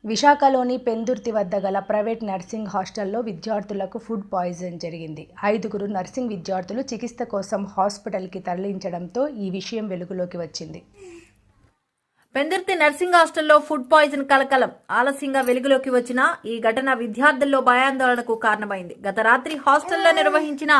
విశాఖలోని పెందుర్తి వద్ద గల ప్రైవేట్ నర్సింగ్ హాస్టల్లో విద్యార్థులకు ఫుడ్ పాయిజన్ జరిగింది. 5గురు నర్సింగ్ విద్యార్థులు చికిత్స కోసం హాస్పిటల్కి తరలించడంతో ఈ విషయం వెలుగులోకి వచ్చింది. పెందుర్తి నర్సింగ్ హాస్టల్లో ఫుడ్ పాయిజన్ కలకలం ఆలస్యంగా వెలుగులోకి వచ్చిన ఈ ఘటన విద్యార్థుల్లో భయాందోళనకు కారణమైంది. గత రాత్రి హాస్టల్లో నిర్వహించిన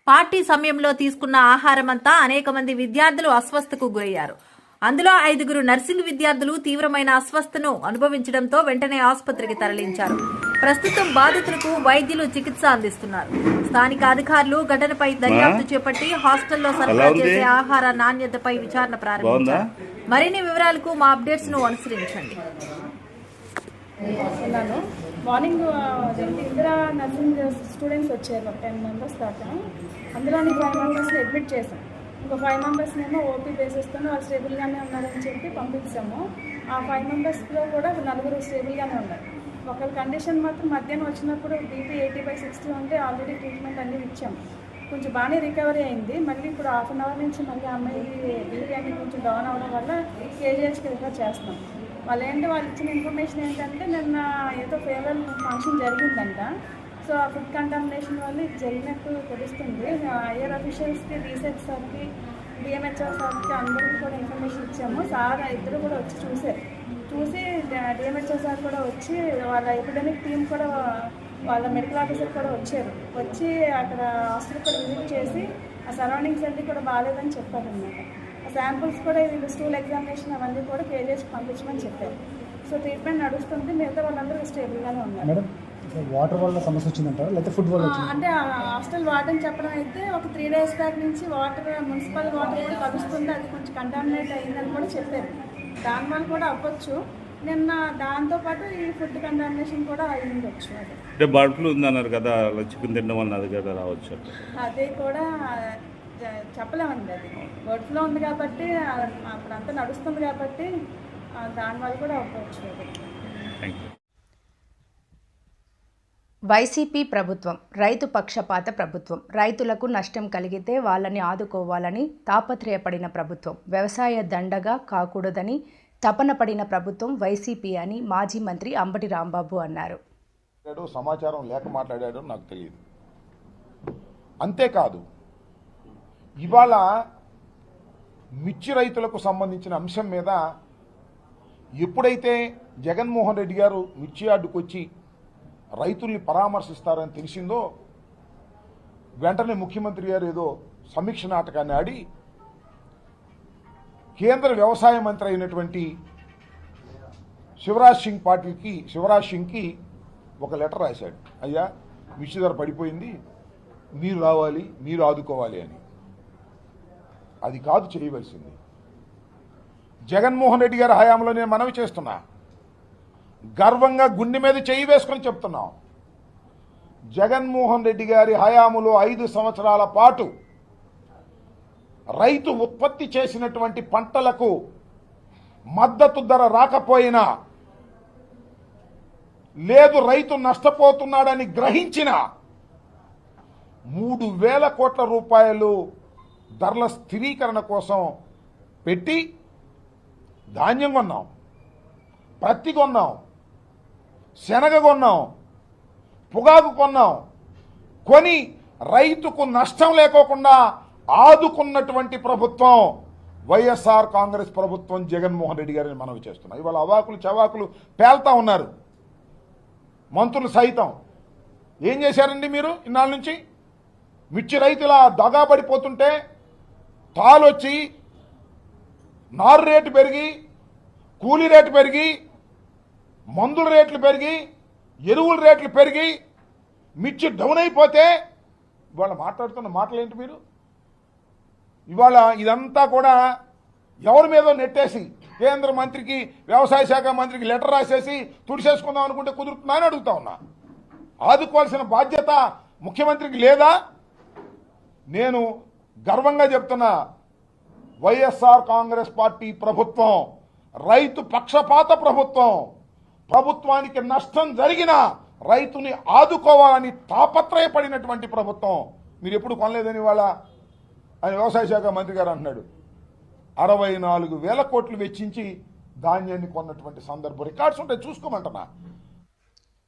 పార్టీ సమయంలో తీసుకున్న ఆహారమంతా అనేక మంది విద్యార్థులు అస్వస్థకు గురయ్యారు. అందులో 5గురు నర్సింగ్ విద్యార్థులు తీవ్రమైన అస్వస్థను అనుభవించడంతో వెంటనే ఆసుపత్రికి తరలించారు. ప్రస్తుతం బాధితులకు వైద్యులు చికిత్స అందిస్తున్నారు. స్థానిక అధికారులు ఘటనపై దర్యాప్తు చేపట్టి హాస్టల్లో సరఫరా చేసే ఆహార నాణ్యతపై విచారణ ప్రారంభించారు. మరిన్ని వివరాలకు మా అప్డేట్స్ ను అనుసరించండి. మార్నింగ్ ఇందిరా నర్సింగ్ స్టూడెంట్స్ వచ్చారు 10 మెంబర్స్ దాకా. అందులోని 5 మెంబర్స్ని అడ్మిట్ చేశాం. ఇంకో 5 మెంబర్స్నేమో ఓపీ బేసిస్తో వాళ్ళు స్టేబుల్గానే ఉన్నారని చెప్పి పంపించాము. ఆ 5 మెంబర్స్లో కూడా 4 స్టేబుల్గానే ఉన్నారు. ఒకరి కండిషన్ మాత్రం మధ్యాహ్నం వచ్చినప్పుడు బీపీ 80/60 ఉంటే ఆల్రెడీ ట్రీట్మెంట్ అన్నీ ఇచ్చాము. కొంచెం బాగానే రికవరీ అయింది. మళ్ళీ ఇప్పుడు హాఫ్ అన్ అవర్ నుంచి మళ్ళీ అమ్మాయి బీపీ అనేది కొంచెం డౌన్ అవ్వడం వల్ల కేజీహెచ్కి రిఫర్ చేస్తాం. వాళ్ళు ఇచ్చిన ఇన్ఫర్మేషన్ ఏంటంటే నిన్న ఏదో ఫేర్వెల్ ఫంక్షన్ జరిగిందంట. సో ఆ ఫుడ్ కంటామినేషన్ వల్ల ఇది జరిగినట్టు తెలుస్తుంది. ఐఆర్ అఫీషియల్స్కి, రీసెర్చ్ సార్కి, డిఎంహెచ్ఆర్ సార్కి అందరికీ కూడా ఇన్ఫర్మేషన్ ఇచ్చాము. సార్ ఇద్దరు కూడా వచ్చి చూసి డిఎంహెచ్ఆర్ సార్ కూడా వచ్చి వాళ్ళ ఎపిడమిక్ టీం కూడా వాళ్ళ మెడికల్ ఆఫీసర్ కూడా వచ్చి అక్కడ హాస్పిటల్ కూడా విజిట్ చేసి ఆ సరౌండింగ్స్ అన్నీ కూడా బాగాలేదని చెప్పారనమాట. ఆ శాంపుల్స్ కూడా ఇది స్టూల్ ఎగ్జామినేషన్ అవన్నీ కూడా కేజీహెచ్కి పంపించమని చెప్పారు. సో ట్రీట్మెంట్ నడుస్తుంది. మిగతా వాళ్ళందరూ స్టేబుల్గానే ఉన్నారు. వాటర్ వల్ల సమస్య వచ్చిందంటారా లేకపోతే ఫుడ్ వల్ల? అంటే హాస్టల్ వార్డెన్ చెప్పడం అయితే ఒక 3 days బ్యాక్ నుంచి మున్సిపల్ వాటర్ కూడా కలుస్తుంది, అది కొంచెం కంటామినేట్ అయిందని కూడా చెప్పారు. దానివల్ల కూడా అవ్వచ్చు. నిన్న దాంతోపాటు ఈ ఫుడ్ కంటామినేషన్ కూడా అయి ఉండొచ్చు. అంటే బర్డ్ ఫ్లూ ఉందన్నారు కదా, చికెన్ తినడం వల్ల అది కదా రావచ్చు. అదే కూడా చెప్పలేమండి. అది బర్డ్ ఫ్లూ ఉంది కాబట్టి అప్పుడంతా నడుస్తుంది కాబట్టి దానివల్ల కూడా అవ్వచ్చు. వైసీపీ ప్రభుత్వం రైతు పక్షపాత ప్రభుత్వం. రైతులకు నష్టం కలిగితే వాళ్ళని ఆదుకోవాలని తాపత్రయపడిన ప్రభుత్వం. వ్యవసాయ దండగా కాకూడదని తపన పడిన ప్రభుత్వం వైసీపీ అని మాజీ మంత్రి అంబటి రాంబాబు అన్నారు. సమాచారం లేక మాట్లాడాడో నాకు తెలియదు. అంతేకాదు, ఇవాళ మిర్చి రైతులకు సంబంధించిన అంశం మీద ఎప్పుడైతే జగన్మోహన్ రెడ్డి గారు మిర్చి యార్డుకు వచ్చి రైతుల్ని పరామర్శిస్తారని తెలిసిందో వెంటనే ముఖ్యమంత్రి గారు ఏదో సమీక్ష నాటకాన్ని ఆడి కేంద్ర వ్యవసాయ మంత్రి అయినటువంటి శివరాజ్ సింగ్కి ఒక లెటర్ రాశాడు. అయ్యా, మిర్చి ధర పడిపోయింది, మీరు రావాలి, మీరు ఆదుకోవాలి అని. అది కాదు చేయవలసింది. జగన్మోహన్ రెడ్డి గారి హయాంలో నేను మనవి చేస్తున్నా, గర్వంగా గుండె మీద చేయి వేసుకొని చెప్తున్నాం, జగన్మోహన్ రెడ్డి గారి హయాములో 5 సంవత్సరాల పాటు రైతు ఉత్పత్తి చేసినటువంటి పంటలకు మద్దతు ధర రాకపోయినా, లేదు రైతు నష్టపోతున్నాడని గ్రహించిన 3,000 కోట్ల రూపాయలు ధరల స్థిరీకరణ కోసం పెట్టి ధాన్యం కొన్నాం, పత్తి కొన్నాం, శనగ కొన్నాం, పొగాకు కొన్నాం. కొని రైతుకు నష్టం లేకోకుండా ఆదుకున్నటువంటి ప్రభుత్వం వైఎస్ఆర్ కాంగ్రెస్ ప్రభుత్వం, జగన్మోహన్ రెడ్డి గారిని మనవి చేస్తున్నాం. ఇవాళ అవాకులు చవాకులు పేల్తా ఉన్నారు మంత్రులు సైతం. ఏం చేశారండి మీరు ఇన్నాళ్ళ నుంచి? మిర్చి రైతుల దగాబడిపోతుంటే తాళొచ్చి నారు రేటు పెరిగి, కూలీ రేటు పెరిగి, మందుల రేట్లు పెరిగి, ఎరువుల రేట్లు పెరిగి మిర్చి డౌన్ అయిపోతే ఇవాళ మాట్లాడుతున్న మాటలేంటి మీరు? ఇవాళ ఇదంతా కూడా ఎవరి మీదో నెట్టేసి కేంద్ర మంత్రికి, వ్యవసాయ శాఖ మంత్రికి లెటర్ రాసేసి తుడిసేసుకుందాం అనుకుంటే కుదురుతుందా అని అడుగుతా ఉన్నా. ఆదుకోవాల్సిన బాధ్యత ముఖ్యమంత్రికి లేదా? నేను గర్వంగా చెప్తున్నా, వైఎస్ఆర్ కాంగ్రెస్ పార్టీ ప్రభుత్వం రైతు పక్షపాత ప్రభుత్వం. ప్రభుత్వానికి నష్టం జరిగినా రైతుని ఆదుకోవాలని తాపత్రయపడినటువంటి ప్రభుత్వం. మీరు ఎప్పుడు కొనలేదని వాళ్ళ ఆయన వ్యవసాయ శాఖ మంత్రి గారు అంటున్నాడు. 64,000 కోట్లు వెచ్చించి ధాన్యాన్ని కొన్నటువంటి సందర్భం రికార్డ్స్ ఉంటాయి, చూసుకోమంటున్నా.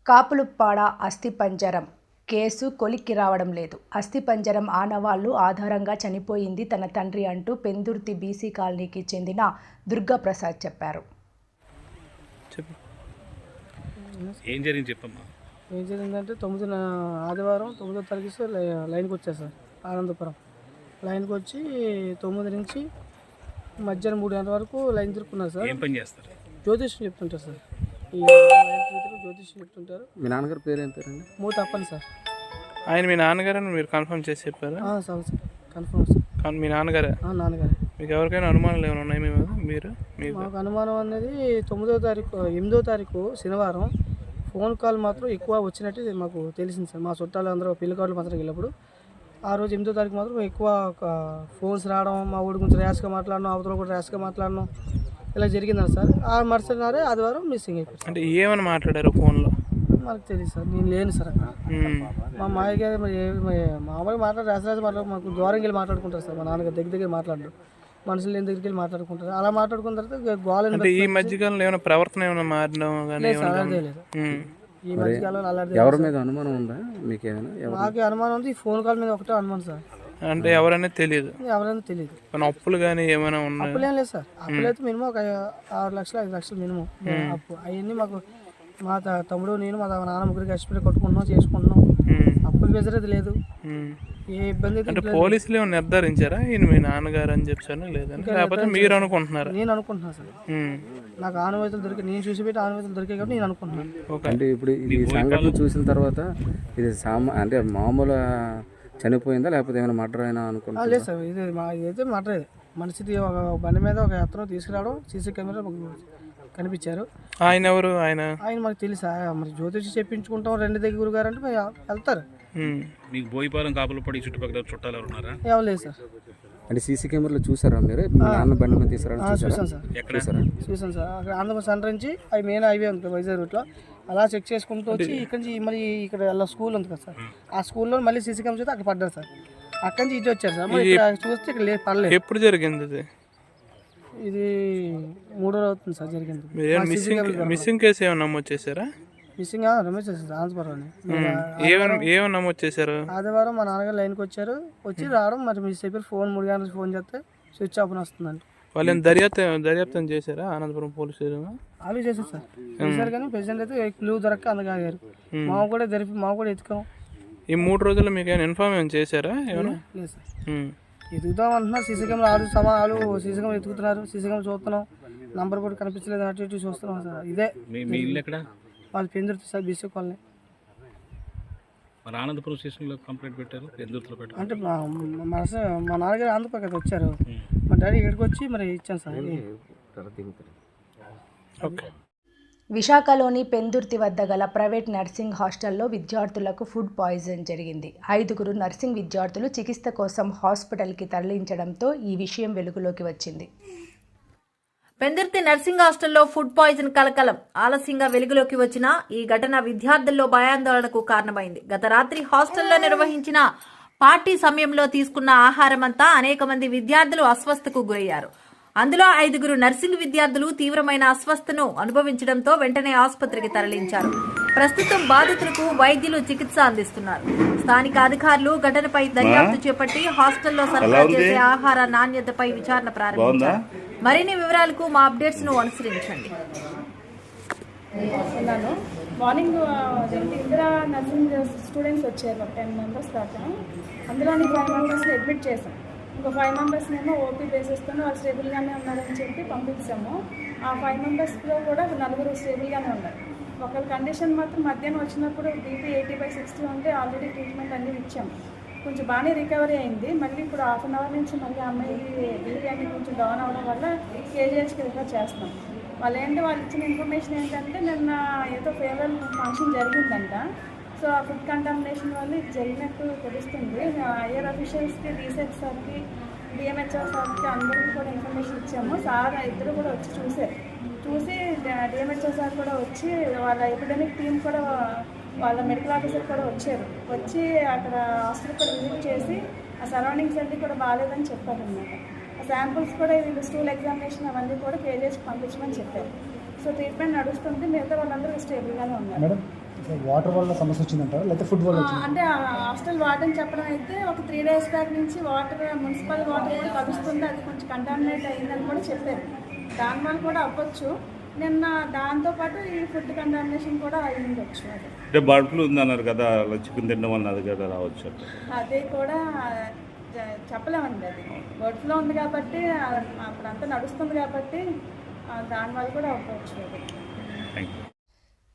కాపులుప్పాడ అస్థిపంజరం కేసు కొలిక్కి రావడం లేదు. అస్థిపంజరం ఆనవాళ్లు ఆధారంగా చనిపోయింది తన తండ్రి అంటూ పెందుర్తి బీసీ కాలనీకి చెందిన దుర్గాప్రసాద్ చెప్పారు. ఏం జరిగింది చెప్పమ్మా. ఏం జరిగిందంటే ఆదివారం 9వ తారీఖు లైన్కి వచ్చారు సార్. ఆనందపురం లైన్కి వచ్చి 9 నుంచి మధ్యాహ్నం 3 గంటల వరకు లైన్ తిరుక్కున్నారు సార్. ఏం పని చేస్తారు? జ్యోతిష్యం చెప్తుంటారు సార్. ఈ లైన్ జ్యోతిష్యం చెప్తుంటారు. మీ నాన్నగారి పేరు ఏం పేరండి? మూత అప్పని సార్. ఆయన మీ నాన్నగారని మీరు కన్ఫర్మ్ చేసి చెప్పారా? Sir confirm sir. మీ నాన్నగారే? నాన్నగారే. మీకు ఎవరికైనా అనుమానాలు ఏమైనా ఉన్నాయి మీరు? మాకు అనుమానం అనేది 8వ తారీఖు శనివారం ఫోన్ కాల్ మాత్రం ఎక్కువ వచ్చినట్టు మాకు తెలిసింది సార్. మా చుట్టాలు అందరూ పెళ్లి కార్డులు మాత్రం వెళ్ళినప్పుడు ఆ రోజు 8వ తారీఖు మాత్రం ఎక్కువ ఫోన్స్ రావడం, మా ఊడి గురించి ర్యాష్గా మాట్లాడడం, అవతల కూడా ర్యాష్గా మాట్లాడడం ఇలా జరిగిందని సార్. ఆ మరుసటి నాడే ఆదివారం మిస్సింగ్ అయిపోయింది. అంటే ఏమని మాట్లాడారు ఫోన్లో? మనకు తెలియదు సార్, నేను లేను సార్ అక్కడ. మా మాయ గారు మామూలుగా రాసి మాట్లాడు మాకు దూరంగా వెళ్ళి మాట్లాడుకుంటారు సార్. మా నాన్నగారు దగ్గర మాట్లాడరు, మనుషులు ఏం దగ్గరికి వెళ్ళి మాట్లాడుకుంటారు. అలా మాట్లాడుకున్న తర్వాత గోళ ఈ మధ్యకాలంలో ఏమైనా ప్రవర్తన ఏమైనా మారడం కానీ ఈ మధ్యకాలంలో అలాంటి ఎవరి మీద అనుమానం ఉందా మీకు? ఏమైనా మాకు అనుమానం ఉంది. ఈ ఫోన్ కాల్ మీద ఒకటే అనుమానం సార్. అంటే ఎవరైనా తెలియదు? ఎవరైనా తెలియదు. అప్పులు కానీ ఏమైనా ఉన్నాయి? అప్పులు ఏం లేదు సార్. అప్పులు అయితే మినిమం ఒక 6 లక్షలు 5 లక్షలు మినిమం అప్పు. అవన్నీ మాకు మా తమ్ముడు నేను మా నాన్న ముగ్గురికి కష్టపడి కొట్టుకుంటున్నాం, చేసుకుంటున్నాం. అప్పులు బెజరేది లేదు, ఏ ఇబ్బంది అయితే. అంటే పోలీసులు ఏమైనా నిర్ధారించారా ఈయన మీ నాన్నగారు అని చెప్పాను లేదంటే లేకపోతే మీరు అనుకుంటున్నారా? నేను అనుకుంటున్నాను సార్. నాకు ఆనవాయితీలు దొరికాయి, నేను చూసి పెట్టి ఆనవాయితీలు దొరికాయి కాబట్టి నేను అనుకుంటున్నాను. అంటే ఇప్పుడు ఈ సంఘటన చూసిన తర్వాత ఇది అంటే మామూలు చనిపోయిందా లేకపోతే ఏమైనా మర్డర్ అయినా అనుకుంటా? లేదు సార్, ఇదైతే మర్డర్. మనిషిది ఒక బండి మీద ఒక అతను తీసుకురావడం సీసీ కెమెరా కనిపించారు. ఆయన ఎవరు? ఆయన మాకు తెలుసా, మరి జ్యోతిషి చెప్పించుకుంటాం 2 దగ్గర గారు అంటే వెళ్తారు. మీకు బోయిపాలెం కాపులపడి చుట్టుపక్కల చుట్టాలు ఎవరున్నారా? ఎవరు లేదు సార్. అంటే సీసీ కెమెరాలో చూసారా మీరు? మీ నాన్న బండి మీద తీసుకురావడం చూసాను సార్. చూసాను సార్. అక్కడ ఆంధ్రప్రదేశ్ సెంటర్ నుంచి అవి మెయిన్ హైవే ఉంటుంది వైజాగ్ రూట్లో. అలా చెక్ చేసుకుంటూ వచ్చి ఇక్కడ నుంచి మళ్ళీ ఇక్కడ స్కూల్ ఉంది కదా సార్, ఆ స్కూల్లో మళ్ళీ సీసీ కెమెరా చూస్తే అక్కడ పడ్డారు సార్. అక్కడి నుంచి ఇటు వచ్చారు సార్. మళ్ళీ ఇక్కడ చూస్తే ఇక్కడ పడలేదు. ఎప్పుడు జరిగింది ఇది? ఇది 3 రోజులు అవుతుంది సార్ జరిగింది. మిస్సింగ్ కేసు ఏమైనా నమోదు చేశారా? మిస్సింగ్ నమోదు చేశారు సార్. ఆంధ్రప్రదేశ్ ఏమైనా నమోదు చేశారు? ఆదివారం మా నాన్నగారు లైన్కి వచ్చారు. వచ్చి రావడం మరి మిస్ అయిపోయి ఫోన్ 3 గంటలకు ఫోన్ చేస్తే స్విచ్ ఆఫ్ అని వస్తుందండి. వాళ్ళు దర్యాప్తం చేశారా అనంతపురం పోలీస్ స్టేషన్? అవి చేశారు సార్. చేశారు కానీ ప్రెసిడెంట్ అయితే క్లూ దొరక్క అందగారు. మాకు కూడా ఎత్తుకాం. ఈ 3 రోజుల్లో మీకు ఏమైనా ఇన్ఫార్మ్ చేశారా? లేదు సార్. ఎదుగుతాం అంటున్నారు. సీసీ కెమెరా ఆలు సీసీ కెమెరా ఎత్తుకుతున్నారు, సీసీ కెమెరా చూస్తున్నాం, నంబర్ కూడా కనిపించలేదు, అటు ఇటు చూస్తున్నాం సార్. ఇదే మీ ఇల్లు ఎక్కడ? వాళ్ళు పెందుర్తి సార్, బీసీ కాలనీ. మరి ఆనందపురం స్టేషన్లో కంప్లైంట్ పెట్టారు, పెందుర్తిలో పెట్టారు. అంటే మా నాన్నగారు ఆంధ్రప్రదేశ్ కదా వచ్చారు, మా డాడీ ఇక్కడికి వచ్చి మరి ఇచ్చాను సార్. ఓకే. విశాఖలోని పెందుర్తి వద్ద గల ప్రైవేట్ నర్సింగ్ హాస్టల్లో విద్యార్థులకు ఫుడ్ పాయిజన్ జరిగింది. 5గురు నర్సింగ్ విద్యార్థులు చికిత్స కోసం హాస్పిటల్కి తరలించడంతో ఈ విషయం వెలుగులోకి వచ్చింది. పెందుర్తి నర్సింగ్ హాస్టల్లో ఫుడ్ పాయిజన్ కలకలం ఆలస్యంగా వెలుగులోకి వచ్చిన ఈ ఘటన విద్యార్థుల్లో భయాందోళనకు కారణమైంది. గత రాత్రి హాస్టల్లో నిర్వహించిన పార్టీ సమయంలో తీసుకున్న ఆహారమంతా అనేక మంది విద్యార్థులు అస్వస్థకు గురయ్యారు. అందులో 5గురు నర్సింగ్ విద్యార్థులు తీవ్రమైన అస్వస్థను అనుభవించడంతో వెంటనే ఆసుపత్రికి తరలించారు. ప్రస్తుతం బాధితులకు వైద్యులు చికిత్స అందిస్తున్నారు. స్థానిక అధికారులు ఘటనపై దర్యాప్తు చేపట్టి హాస్టల్లో సరఫరా చేసే ఆహార నాణ్యతపై విచారణ ప్రారంభించారు. మరిన్ని వివరాలకు మా అప్డేట్స్ ను అనుసరించండి. మార్నింగ్ ఇందిరా నర్సింగ్ స్టూడెంట్స్ వచ్చారు 10 మెంబర్స్ దాకా. అందులోని 5 మెంబర్స్ని అడ్మిట్ చేశాం. ఇంకో 5 మెంబర్స్నేమో ఓపీ బేసిస్తూ వాళ్ళు స్టేబుల్గానే ఉన్నారని చెప్పి పంపించాము. ఆ 5 మెంబర్స్లో కూడా 4 స్టేబుల్గానే ఉన్నారు. ఒకరి కండిషన్ మాత్రం మధ్యాహ్నం వచ్చినప్పుడు బీపీ 80/60 ఉంటే ఆల్రెడీ ట్రీట్మెంట్ అన్నీ ఇచ్చాము. కొంచెం బాగానే రికవరీ అయింది. మళ్ళీ ఇప్పుడు 1/2 అవర్ నుంచి మళ్ళీ అమ్మాయి బీపీ అన్నీ కొంచెం డౌన్ అవ్వడం వల్ల కేజీహెచ్కి రిఫర్ చేస్తున్నాం. వాళ్ళు ఇచ్చిన ఇన్ఫర్మేషన్ ఏంటంటే నిన్న ఏదో ఫేర్వెల్ ఫంక్షన్ జరిగిందంట. సో ఆ ఫుడ్ కంటామినేషన్ వల్ల ఇది జరిగినట్టు తెలుస్తుంది. ఐఆర్ అఫీషియల్స్కి, రీసెర్చ్ సార్కి, డిఎంహెచ్ఆర్ సార్కి అందరికీ కూడా ఇన్ఫర్మేషన్ ఇచ్చాము. సార్ ఇద్దరు కూడా వచ్చి చూసి డిఎంహెచ్ఆర్ సార్ కూడా వచ్చి వాళ్ళ ఎపిడమిక్ టీం కూడా వాళ్ళ మెడికల్ ఆఫీసర్ కూడా వచ్చి అక్కడ హాస్పిటల్ కూడా విజిట్ చేసి ఆ సరౌండింగ్స్ అన్నీ కూడా బాగాలేదని చెప్పారనమాట. శాంపుల్స్ కూడా వీళ్ళు స్టూల్ ఎగ్జామినేషన్ అవన్నీ కూడా కేజీఎస్ పంపించమని చెప్పారు. సో ట్రీట్మెంట్ నడుస్తుంది, మిగతా వాళ్ళందరూ స్టేబుల్గానే ఉన్నారు. మేడం వాటర్ వల్ల సమస్య వచ్చిందంటారా లేకపోతే ఫుడ్ వల్ల వచ్చింది? అంటే హాస్టల్ వార్డెన్ చెప్పడం అయితే ఒక 3 days బ్యాక్ నుంచి వాటర్ మున్సిపల్ వాటర్ కూడా కలుస్తుంది, అది కొంచెం కంటామినేట్ అయిందని కూడా చెప్పారు. దానివల్ల కూడా అవ్వచ్చు. నిన్న దాంతోపాటు ఈ ఫుడ్ కంటామినేషన్ కూడా అయ్యిండొచ్చు. అది అంటే బర్డ్ ఫ్లూ ఉందన్నారు కదా, చికెన్ తినడం వల్ల అది కూడా రావచ్చు. అదే కూడా చెప్పలేమండి. అది బర్డ్ ఫ్లూ ఉంది కాబట్టి అప్పుడంతా నడుస్తుంది కాబట్టి దానివల్ల కూడా అవ్వచ్చు. Thank you.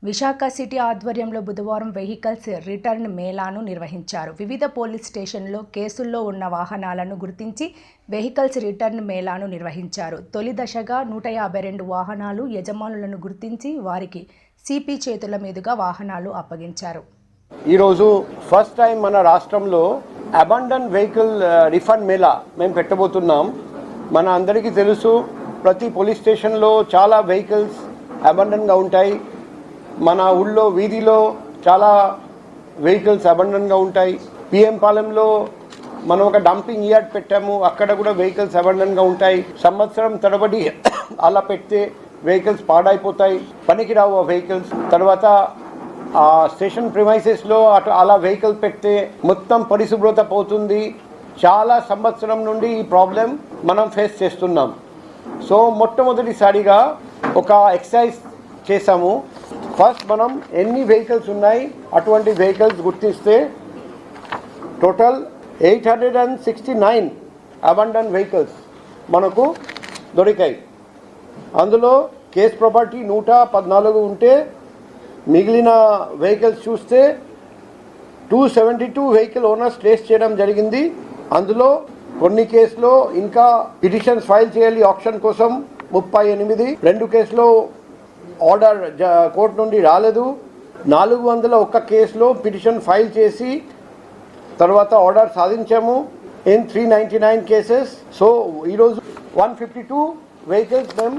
విశాఖ సిటీ ఆధ్వర్యంలో బుధవారం వెహికల్స్ రిటర్న్ మేళాను నిర్వహించారు. వివిధ పోలీస్ స్టేషన్లో కేసుల్లో ఉన్న వాహనాలను గుర్తించి వెహికల్స్ రిటర్న్ మేళాను నిర్వహించారు. తొలి దశగా 152 వాహనాలు యజమానులను గుర్తించి వారికి సిపి చేతుల మీదుగా వాహనాలు అప్పగించారు. ఈరోజు ఫస్ట్ టైం మన రాష్ట్రంలో అబాండన్ వెహికల్ రిఫండ్ మేళా మేము పెట్టబోతున్నాం. మన అందరికీ తెలుసు, ప్రతి పోలీస్ స్టేషన్లో చాలా వెహికల్స్ అబాండన్గా ఉంటాయి. మన ఊళ్ళో వీధిలో చాలా వెహికల్స్ అబాండన్గా ఉంటాయి. పిఎం పాలెంలో మనం ఒక డంపింగ్ యార్డ్ పెట్టాము, అక్కడ కూడా వెహికల్స్ అబాండన్గా ఉంటాయి. సంవత్సరం తరబడి అలా పెడితే వెహికల్స్ పాడైపోతాయి, పనికిరావు ఆ వెహికల్స్. తర్వాత ఆ స్టేషన్ ప్రిమైసెస్లో అలా వెహికల్ పెడితే మొత్తం పరిశుభ్రత పోతుంది. చాలా సంవత్సరం నుండి ఈ ప్రాబ్లం మనం ఫేస్ చేస్తున్నాం. సో మొట్టమొదటిసారిగా ఒక ఎక్సర్సైజ్ చేసాము. ఫస్ట్ మనం ఎన్ని వెహికల్స్ ఉన్నాయి అటువంటి వెహికల్స్ గుర్తిస్తే టోటల్ 869 అబాండన్ వెహికల్స్ మనకు దొరికాయి. అందులో కేస్ ప్రాపర్టీ 114 ఉంటే మిగిలిన వెహికల్స్ చూస్తే 272 వెహికల్ ఓనర్స్ ట్రేస్ చేయడం జరిగింది. అందులో కొన్ని కేసులో ఇంకా పిటిషన్స్ ఫైల్ చేయాలి ఆప్షన్ కోసం 38, 2 కేసులో ఆర్డర్ కోర్టు నుండి రాలేదు. 401 కేసులో పిటిషన్ ఫైల్ చేసి తర్వాత ఆర్డర్ సాధించాము ఇన్ 399 కేసెస్. సో ఈరోజు 152 వెహికల్స్ మేము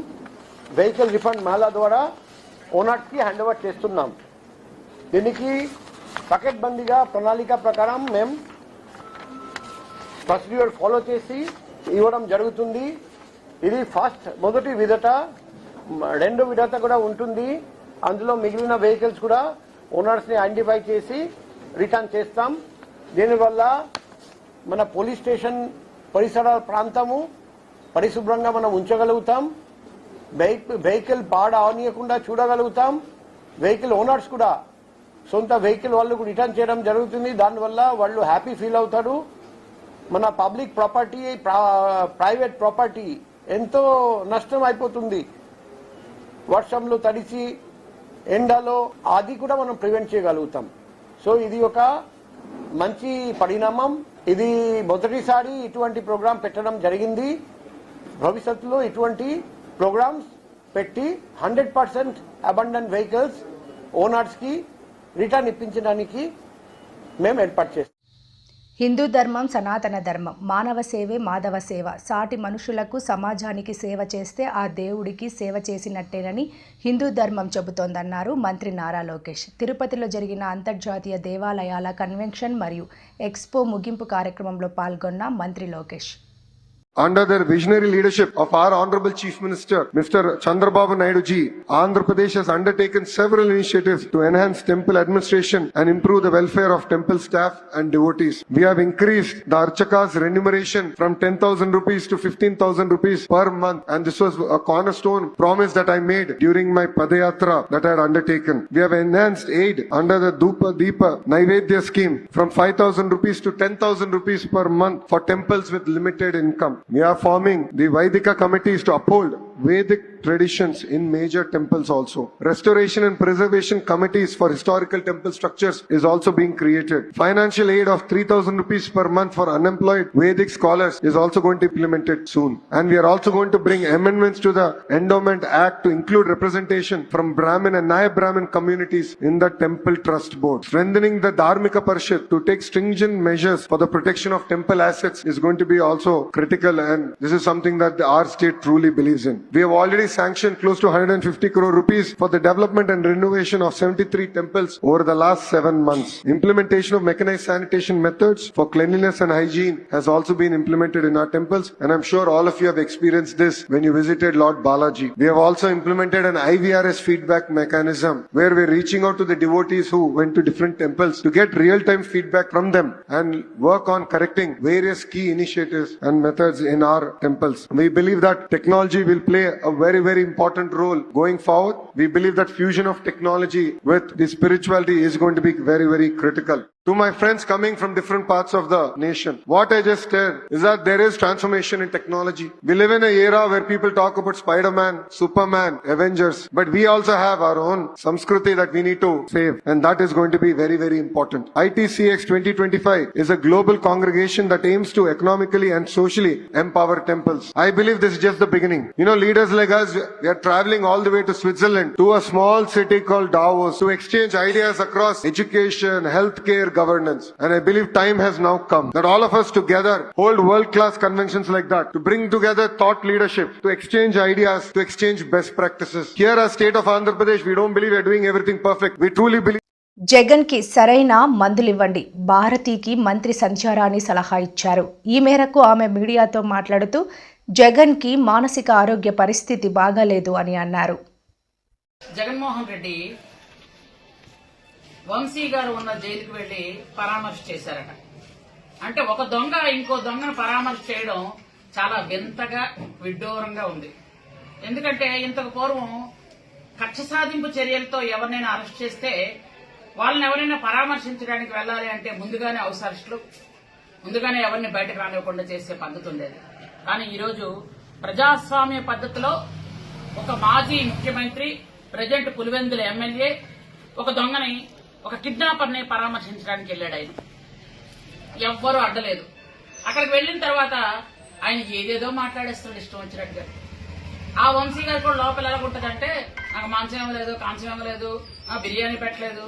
వెహికల్ రిఫండ్ మేళా ద్వారా ఓనర్స్కి హ్యాండ్ ఓవర్ చేస్తున్నాం. దీనికి పకడ్బందీగా ప్రణాళిక ప్రకారం మేము ప్రొసీడ్యూర్ ఫాలో చేసి ఇవ్వడం జరుగుతుంది. ఇది ఫస్ట్ మొదటి విడత. రెండో విడత కూడా ఉంటుంది. అందులో మిగిలిన వెహికల్స్ కూడా ఓనర్స్ని ఐడెంటిఫై చేసి రిటర్న్ చేస్తాం. దీనివల్ల మన పోలీస్ స్టేషన్ పరిసర ప్రాంతము పరిశుభ్రంగా మనం ఉంచగలుగుతాం. వెహికల్ పాడ అవనీయకుండా చూడగలుగుతాం. వెహికల్ ఓనర్స్ కూడా సొంత వెహికల్ వాళ్ళకు రిటర్న్ చేయడం జరుగుతుంది. దానివల్ల వాళ్ళు హ్యాపీ ఫీల్ అవుతారు. మన పబ్లిక్ ప్రాపర్టీ, ప్రైవేట్ ప్రాపర్టీ ఎంతో నష్టం అయిపోతుంది. వర్షంలో తడిసి ఎండలో అది కూడా మనం ప్రివెంట్ చేయగలుగుతాం. సో ఇది ఒక మంచి పరిణామం. ఇది మొదటిసారి ఇటువంటి ప్రోగ్రాం పెట్టడం జరిగింది. భవిష్యత్తులో ఇటువంటి ప్రోగ్రామ్స్ పెట్టి 100% అబాండన్ వెహికల్స్ ఓనర్స్కి రిటర్న్ ఇప్పించడానికి మేము ఏర్పాటు చేస్తాం. హిందూ ధర్మం సనాతన ధర్మం. మానవ సేవే మాధవ సేవ. సాటి మనుషులకు సమాజానికి సేవ చేస్తే ఆ దేవుడికి సేవ చేసినట్టేనని హిందూ ధర్మం చెబుతోందన్నారు మంత్రి నారా లోకేష్. తిరుపతిలో జరిగిన అంతర్జాతీయ దేవాలయాల కన్వెన్షన్ మరియు ఎక్స్పో ముగింపు కార్యక్రమంలో పాల్గొన్న మంత్రి Lokesh. Under the visionary leadership of our Honorable Chief Minister, Mr. Chandrababu Naidu ji, Andhra Pradesh has undertaken several initiatives to enhance temple administration and improve the welfare of temple staff and devotees. We have increased the Archaka's remuneration from 10,000 rupees to 15,000 rupees per month, and this was a cornerstone promise that I made during my Padayatra that I had undertaken. We have enhanced aid under the Dhupa Deepa Naivedya scheme from 5,000 rupees to 10,000 rupees per month for temples with limited income. We are forming the Vaidika committees to uphold Vedic traditions in major temples also. Restoration and preservation committees for historical temple structures is also being created. Financial aid of 3,000 rupees per month for unemployed Vedic scholars is also going to be implemented soon. And we are also going to bring amendments to the Endowment Act to include representation from Brahmin and Nayab Brahmin communities in the temple trust board. Strengthening the Dharmika Parishad to take stringent measures for the protection of temple assets is going to be also critical, and this is something that our state truly believes in. We have already sanctioned close to 150 crore rupees for the development and renovation of 73 temples over the last 7 months. Implementation of mechanized sanitation methods for cleanliness and hygiene has also been implemented in our temples, and I'm sure all of you have experienced this when you visited Lord Balaji. We have also implemented an IVRS feedback mechanism where we're reaching out to the devotees who went to different temples to get real-time feedback from them and work on correcting various key initiatives and methods in our temples. We believe that technology will play a very, very important role going forward. We believe that fusion of technology with the spirituality is going to be very, very critical. To my friends coming from different parts of the nation, what I just said is that there is transformation in technology. We live in an era where people talk about Spider-Man, Superman, Avengers, but we also have our own Samskruti that we need to save, and that is going to be very, very important. ITCX 2025 is a global congregation that aims to economically and socially empower temples. I believe this is just the beginning. You know, leaders like us, we are traveling all the way to Switzerland, to a small city called Davos, to exchange ideas across education, healthcare, governance. And I believe time has now come that all of us together hold world-class conventions like that to bring together thought leadership, to exchange ideas, to exchange best practices. Here as state of Andhra Pradesh, we don't believe we are doing everything perfect. We truly believe Jagan కి సరైన మందులివ్వండి, భారతీకి మంత్రి సంచారాన్ని సలహా ఇచ్చారు. ఈ మేరకు ఆమె మీడియాతో మాట్లాడుతూ జగన్ కి మానసిక ఆరోగ్య పరిస్థితి బాగాలేదు అని అన్నారు. జగన్మోహన్ రెడ్డి వంశీ గారు ఉన్న జైలుకి వెళ్లి పరామర్శ చేశారట. అంటే ఒక దొంగ ఇంకో దొంగను పరామర్శ చేయడం చాలా వింతగా విడ్డూరంగా ఉంది. ఎందుకంటే ఇంతకు పూర్వం కక్ష సాధింపు చర్యలతో ఎవరినైనా అరెస్ట్ చేస్తే వాళ్ళని ఎవరైనా పరామర్శించడానికి వెళ్లాలి అంటే ముందుగానే హౌస్ అరెస్టులు, ముందుగానే ఎవరిని బయటకు రానివ్వకుండా చేసే పద్ధతి ఉండేది. కానీ ఈరోజు ప్రజాస్వామ్య పద్ధతిలో ఒక మాజీ ముఖ్యమంత్రి, ప్రజెంట్ పులివెందుల ఎమ్మెల్యే ఒక దొంగని, ఒక కిడ్నాపర్ని పరామర్శించడానికి వెళ్ళాడు. ఆయన ఎవ్వరూ అడ్డలేదు. అక్కడికి వెళ్లిన తర్వాత ఆయన ఏదేదో మాట్లాడేస్తున్నాడు ఇష్టం వచ్చినట్టుగా. ఆ వంశీ గారు కూడా లోపల ఎలా ఉంటుందంటే నాకు మాంసం ఇవ్వలేదు, కాంసం ఇవ్వలేదు, బిర్యానీ పెట్టలేదు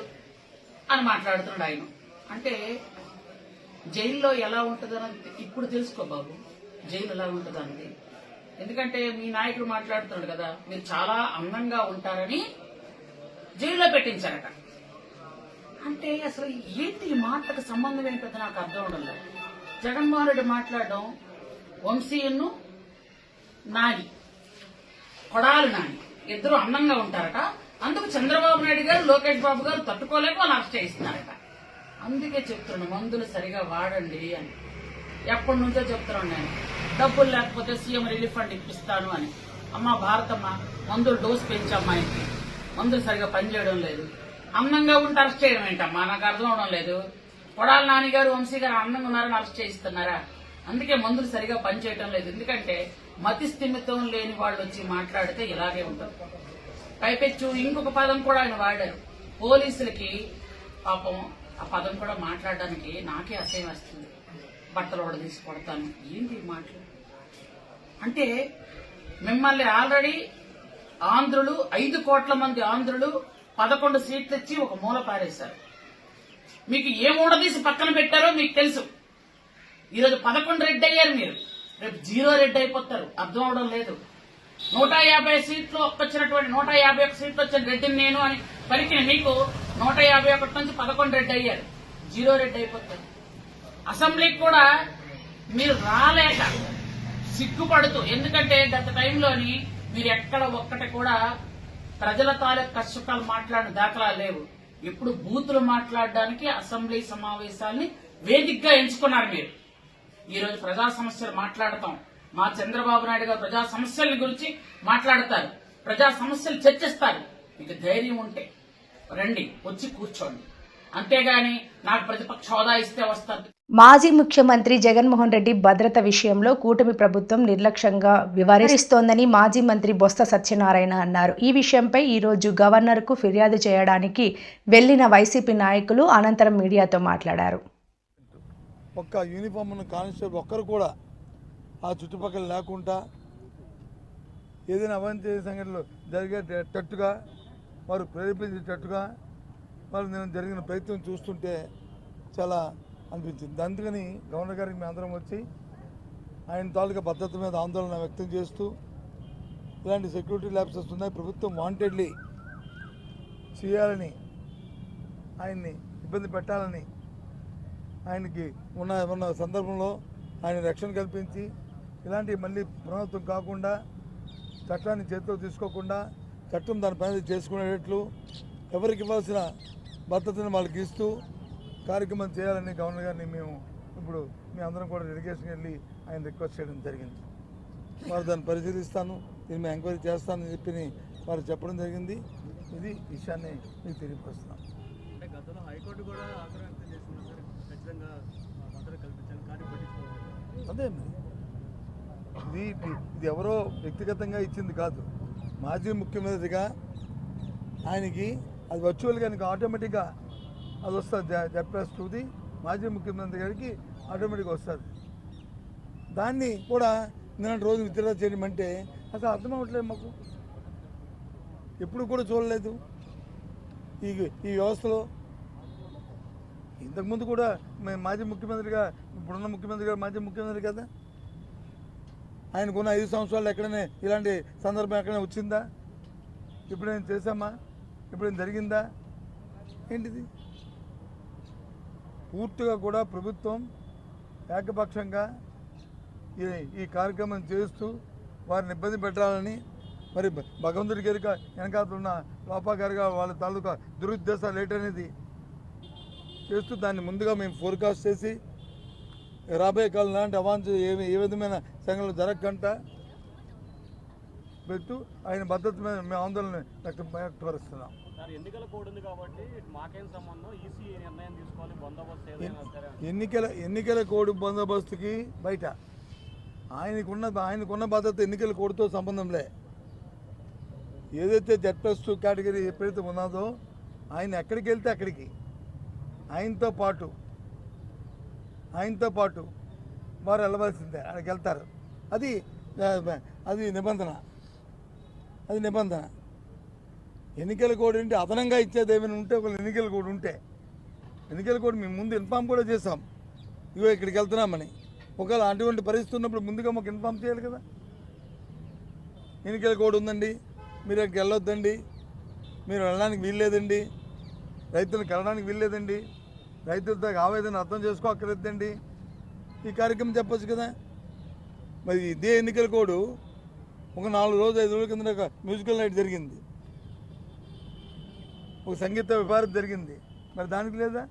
అని మాట్లాడుతున్నాడు ఆయన. అంటే జైల్లో ఎలా ఉంటుందన్నది ఇప్పుడు తెలుసుకో బాబు, జైలు ఎలా ఉంటుందన్నది. ఎందుకంటే మీ నాయకుడు మాట్లాడుతున్నాడు కదా, మీరు చాలా అందంగా ఉంటారని జైల్లో పెట్టించారట. అంటే అసలు ఏంటి ఈ మాటలకు సంబంధం ఏంటో నాకు అర్థం ఉండదు. జగన్మోహన్ రెడ్డి మాట్లాడడం వంశీయును నాని, కొడాలి నాని ఇద్దరు అందంగా ఉంటారట. అందుకు చంద్రబాబు నాయుడు గారు, లోకేష్ బాబు గారు తట్టుకోలేక వాళ్ళు అరెస్ట్ చేయిస్తున్నారట. అందుకే చెప్తున్నాను మందులు సరిగా వాడండి అని. ఎప్పటి నుంచో చెప్తున్నాను నేను, డబ్బులు లేకపోతే సీఎం రిలీఫ్ ఫండ్ ఇప్పిస్తాను అని. అమ్మ భారతమ్మ మందులు డోసు పెంచి అమ్మాయికి మందులు సరిగా పనిచేయడం లేదు. అందంగా ఉంటే అరెస్ట్ చేయడం ఏంటమ్మా, నాకు అర్థం అవడం లేదు. కొడాలి నాని గారు, వంశీ గారు అందంగా ఉన్నారని అరెస్ట్ చేయిస్తున్నారా? అందుకే మందులు సరిగా పనిచేయడం లేదు. ఎందుకంటే మతి స్థిమితం లేని వాళ్ళు వచ్చి మాట్లాడితే ఇలాగే ఉంటుంది. పైపెచ్చు ఇంకొక పదం కూడా ఆయన వాడారు. పోలీసులకి పాపం ఆ పదం కూడా మాట్లాడడానికి నాకే అసహ్యం వస్తుంది. బట్టలు కూడా తీసి కొడతాను. ఏంటి మాటలు అంటే, మిమ్మల్ని ఆల్రెడీ ఆంధ్రులు 5 కోట్ల మంది ఆంధ్రులు 11 సీట్లు ఇచ్చి ఒక మూల పారేశారు. మీకు ఏ మూడ తీసి పక్కన పెట్టారో మీకు తెలుసు. ఈరోజు 11 రెడ్డి అయ్యారు మీరు, రేపు 0 రెడ్డి అయిపోతారు. అర్థం అవడం లేదు. 150 సీట్లు వచ్చినటువంటి 151 సీట్లు వచ్చిన రెడ్డిని నేను అని పలికిన మీకు 151 నుంచి 11 రెడ్డి అయ్యారు. 0 రెడ్డి అయిపోతారు. అసెంబ్లీకి కూడా మీరు రాలేక సిగ్గుపడుతూ, ఎందుకంటే గత టైంలోని మీరు ఎక్కడ ఒక్కటి కూడా ప్రజల తాలూకు కష్టకాలు మాట్లాడిన దాఖలాలు లేవు. ఎప్పుడు బూతులు మాట్లాడడానికి అసెంబ్లీ సమావేశాల్ని వేదికగా ఎంచుకున్నారు మీరు. ఈరోజు ప్రజా సమస్యలు మాట్లాడతాం. మా చంద్రబాబు నాయుడు గారు ప్రజా సమస్యల గురించి మాట్లాడతారు, ప్రజా సమస్యలు చర్చిస్తారు. మీకు ధైర్యం ఉంటే రండి, వచ్చి కూర్చోండి. అంతేగాని నాకు ప్రతిపక్ష హోదా ఇస్తే వస్తారు. మాజీ ముఖ్యమంత్రి జగన్మోహన్ రెడ్డి భద్రత విషయంలో కూటమి ప్రభుత్వం నిర్లక్ష్యంగా వ్యవహరిస్తోందని మాజీ మంత్రి బొత్స సత్యనారాయణ అన్నారు. ఈ విషయంపై ఈరోజు గవర్నర్కు ఫిర్యాదు చేయడానికి వెళ్లిన వైసీపీ నాయకులు అనంతరం మీడియాతో మాట్లాడారు. ఒక్క యూనిఫామ్ ఉన్న కానిస్టేబుల్ ఒక్కరు కూడా ఆ చుట్టుపక్కల లేకుండా ఏదైనా అవాంఛనీయ సంఘటనలు జరిగేటట్టుగా వారు ప్రేరేపించేటట్టుగా వారు నేను జరిగిన ప్రయత్నం చూస్తుంటే చాలా అనిపించింది. అందుకని గవర్నర్ గారికి మేము అందరం వచ్చి ఆయన తాలూకా భద్రత మీద ఆందోళన వ్యక్తం చేస్తూ ఇలాంటి సెక్యూరిటీ ల్యాబ్సెస్ ఉన్నాయి. ప్రభుత్వం వాంటెడ్లీ చేయాలని, ఆయన్ని ఇబ్బంది పెట్టాలని, ఆయనకి ఉన్న సందర్భంలో ఆయన రక్షణ కల్పించి ఇలాంటివి మళ్ళీ పునరావృతం కాకుండా, చట్టాన్ని చేతిలో తీసుకోకుండా చట్టం దాని పని చేసుకునేటట్లు ఎవరికి ఇవ్వాల్సిన భద్రతను వాళ్ళకి ఇస్తూ కార్యక్రమం చేయాలని గవర్నర్ గారిని మేము ఇప్పుడు మీ అందరం కూడా డెలిగేషన్ వెళ్ళి ఆయన రిక్వెస్ట్ చేయడం జరిగింది. వారు దాన్ని పరిశీలిస్తాను, దీన్ని మేము ఎంక్వైరీ చేస్తానని చెప్పి వారు చెప్పడం జరిగింది. ఇది విషయాన్ని మీకు తెలియపరుస్తున్నాం. అదే ఇది ఎవరో వ్యక్తిగతంగా ఇచ్చింది కాదు. మాజీ ముఖ్యమంత్రిగా ఆయనకి అది వర్చువల్గా ఆయనకి ఆటోమేటిక్గా అది వస్తుంది. జెడ్+2ది మాజీ ముఖ్యమంత్రి గారికి ఆటోమేటిక్గా వస్తుంది. దాన్ని కూడా నిన్నటి రోజు విత్డ్రా చేయమంటే అసలు అర్థం అవ్వట్లేదు మాకు. ఎప్పుడు కూడా చూడలేదు ఈ వ్యవస్థలో. ఇంతకుముందు కూడా మేము మాజీ ముఖ్యమంత్రిగా, ఇప్పుడున్న ముఖ్యమంత్రి గారు మాజీ ముఖ్యమంత్రి కదా, ఆయనకున్న 5 సంవత్సరాలు ఎక్కడైనా ఇలాంటి సందర్భం ఎక్కడైనా వచ్చిందా? ఎప్పుడైనా చేశామా? ఎప్పుడైనా జరిగిందా? ఏంటిది? పూర్తిగా కూడా ప్రభుత్వం ఏకపక్షంగా ఈ కార్యక్రమం చేస్తూ వారిని ఇబ్బంది పెట్టాలని, మరి భగవంతుడి గారి వెనకాతున్న లోపాగారిగా వాళ్ళ తాలూకా దురుద్దేశాలు ఏంటనేది చేస్తూ దాన్ని ముందుగా మేము ఫోర్కాస్ట్ చేసి రాబోయే కాలం లాంటి అవాంఛ ఏ విధమైన సంఘటనలు జరగకుండా పెట్టు ఆయన భద్రత మీద మేము ఆందోళన వ్యక్తపరుస్తున్నాం. ఎన్నికల కోడ్ బందోబస్తుకి బయట ఆయనకున్న భద్రత ఎన్నికల కోడ్తో సంబంధంలే. ఏదైతే జెడ్+2 కేటగిరీ ఎప్పుడైతే ఉన్నదో ఆయన ఎక్కడికి వెళ్తే అక్కడికి ఆయనతో పాటు వారు వెళ్ళవలసిందే, అక్కడికి వెళ్తారు. అది నిబంధన. ఎన్నికల కోడ్ ఏంటి? అదనంగా ఇచ్చేది ఏమైనా ఉంటే, ఒక ఎన్నికల కోడ్ ఉంటే, ఎన్నికల కోడ్ మేము ముందు ఇన్ఫామ్ కూడా చేసాం, ఇగో ఇక్కడికి వెళ్తున్నామని. ఒకవేళ అటువంటి పరిస్థితి ఉన్నప్పుడు ముందుగా మాకు ఇన్ఫామ్ చేయాలి కదా. ఎన్నికల కోడ్ ఉందండి, మీరు అక్కడికి వెళ్ళొద్దండి, మీరు వెళ్ళడానికి వీల్లేదండి, రైతులకు వెళ్ళడానికి వీల్లేదండి, రైతులతో ఆవేదన అర్థం చేసుకోక్కర్లేదండి, ఈ కార్యక్రమం చెప్పొచ్చు కదా. మరి ఇదే ఎన్నికల కోడ్ ఒక 4 రోజులు 5 రోజుల కింద ఒక మ్యూజికల్ నైట్ జరిగింది, ఒక సంగీత విభారత జరిగింది, మరి దానికి లేదా?